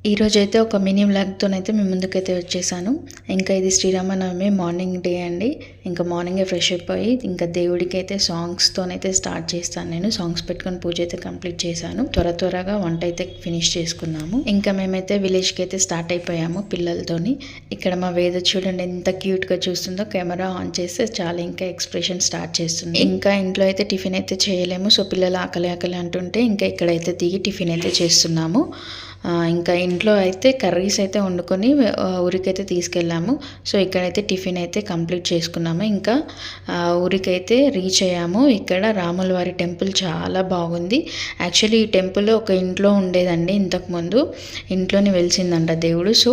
ఈరోజైతే ఒక మినీ వ్లాగ్తోనైతే మీ ముందుకైతే వచ్చేసాను. ఇంకా ఇది శ్రీరామనవమి మార్నింగ్ డే అండి. ఇంకా మార్నింగే ఫ్రెష్ అయిపోయి ఇంకా దేవుడికి అయితే సాంగ్స్తోనైతే స్టార్ట్ చేస్తాను. నేను సాంగ్స్ పెట్టుకొని పూజ అయితే కంప్లీట్ చేశాను. త్వరగా వంట అయితే ఫినిష్ చేసుకున్నాము. ఇంకా మేమైతే విలేజ్కి అయితే స్టార్ట్ అయిపోయాము పిల్లలతోని. ఇక్కడ మా వేద చూడండి ఎంత క్యూట్గా చూస్తుందో. కెమెరా ఆన్ చేస్తే చాలా ఇంకా ఎక్స్ప్రెషన్ స్టార్ట్ చేస్తుంది. ఇంకా ఇంట్లో అయితే టిఫిన్ అయితే చేయలేము. సో పిల్లలు ఆకలి అంటుంటే ఇంకా ఇక్కడైతే దిగి టిఫిన్ అయితే చేస్తున్నాము. ఇంకా ఇంట్లో అయితే కర్రీస్ అయితే వండుకొని ఊరికైతే తీసుకెళ్ళాము. సో ఇక్కడైతే టిఫిన్ అయితే కంప్లీట్ చేసుకున్నాము. ఇంకా ఊరికైతే రీచ్ అయ్యాము. ఇక్కడ రాముల వారి టెంపుల్ చాలా బాగుంది. యాక్చువల్లీ ఈ టెంపుల్ ఒక ఇంట్లో ఉండేదండి. ఇంతకుముందు ఇంట్లోని వెలిసిందంట దేవుడు. సో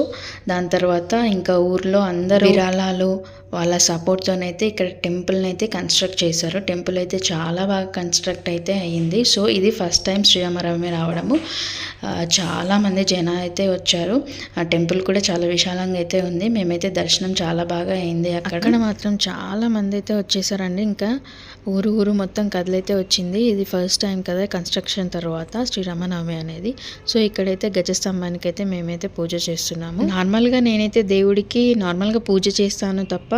దాని తర్వాత ఇంకా ఊర్లో అందరూ విరాళాలు వాళ్ళ సపోర్ట్తోనైతే ఇక్కడ టెంపుల్ని అయితే కన్స్ట్రక్ట్ చేశారు. టెంపుల్ అయితే చాలా బాగా కన్స్ట్రక్ట్ అయితే అయ్యింది. సో ఇది ఫస్ట్ టైం శ్రీరామనవమి రావడము. చాలామంది జనం అయితే వచ్చారు. ఆ టెంపుల్ కూడా చాలా విశాలంగా అయితే ఉంది. మేమైతే దర్శనం చాలా బాగా అయింది. అక్కడ మాత్రం చాలా మంది అయితే వచ్చేసారండి. ఇంకా ఊరు మొత్తం కదిలైతే వచ్చింది. ఇది ఫస్ట్ టైం కదా కన్స్ట్రక్షన్ తర్వాత శ్రీరామనవమి అనేది. సో ఇక్కడైతే గజస్తంభానికి అయితే మేమైతే పూజ చేస్తున్నాము. నార్మల్గా నేనైతే దేవుడికి నార్మల్గా పూజ చేస్తాను తప్ప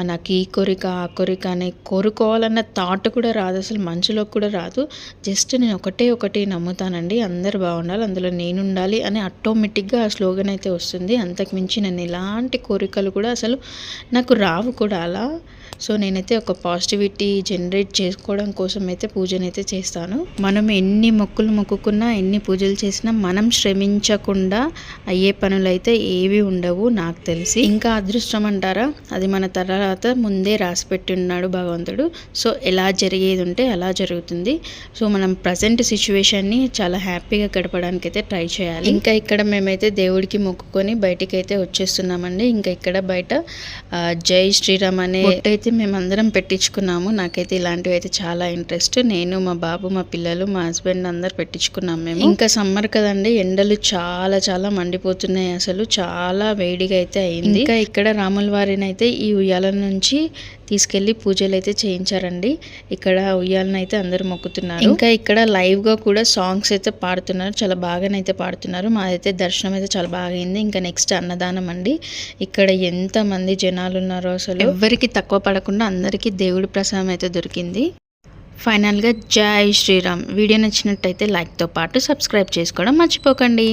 నాకు ఈ కోరిక ఆ కోరిక అని కోరుకోవాలన్న థాట్ కూడా రాదు. అసలు మనసులోకి కూడా రాదు. జస్ట్ నేను ఒకటి నమ్ముతానండి. అందరు బాగుండాలి, అందులో నేను ఉండాలి అని ఆటోమేటిక్గా ఆ స్లోగన్ అయితే వస్తుంది. అంతకు మించి నేను ఎలాంటి కోరికలు కూడా అసలు నాకు రావు కూడా అలా. సో నేనైతే ఒక పాజిటివిటీ జనరేట్ చేసుకోవడం కోసం అయితే పూజనైతే చేస్తాను. మనం ఎన్ని మొక్కులు మొక్కుకున్నా ఎన్ని పూజలు చేసినా మనం శ్రమించకుండా అయ్యే పనులు అయితే ఏవి ఉండవు నాకు తెలిసి. ఇంకా అదృష్టం అంటారా, అది మన తర్వాత ముందే రాసి పెట్టి ఉన్నాడు భగవంతుడు. సో ఎలా జరిగేది ఉంటే అలా జరుగుతుంది. సో మనం ప్రజెంట్ సిచ్యువేషన్ని చాలా హ్యాపీగా గడపడానికి అయితే ట్రై చేయాలి. ఇంకా ఇక్కడ మేమైతే దేవుడికి మొక్కుకొని బయటికి అయితే వచ్చేస్తున్నామండి. ఇంకా ఇక్కడ బయట జై శ్రీరామ్ అనే అయితే మేమందరం పెట్టించుకున్నాము. నాకైతే ఇలాంటివి అయితే చాలా ఇంట్రెస్ట్. నేను, మా బాబు, మా పిల్లలు, మా హస్బెండ్ అందరు పెట్టించుకున్నాం మేము. ఇంకా సమ్మర్ కదండి, ఎండలు చాలా మండిపోతున్నాయి. అసలు చాలా వేడిగా అయితే అయింది. ఇంకా ఇక్కడ రాముల వారిని అయితే ఈ ఉయ్యాల నుంచి తీసుకెళ్లి పూజలు అయితే చేయించారండి. ఇక్కడ ఉయ్యాలనైతే అందరు మొక్కుతున్నారు. ఇంకా ఇక్కడ లైవ్ గా కూడా సాంగ్స్ అయితే పాడుతున్నారు. చాలా బాగానైతే పాడుతున్నారు. మాదైతే దర్శనం అయితే చాలా బాగా అయింది. ఇంకా నెక్స్ట్ అన్నదానం అండి. ఇక్కడ ఎంత మంది జనాలు ఉన్నారో అసలు ఎవరికి తక్కువ పడకుండా అందరికీ దేవుడి ప్రసాదం అయితే దొరికింది. ఫైనల్గా జై శ్రీరామ్. వీడియో నచ్చినట్టయితే లైక్తో పాటు సబ్స్క్రైబ్ చేసుకోవడం మర్చిపోకండి.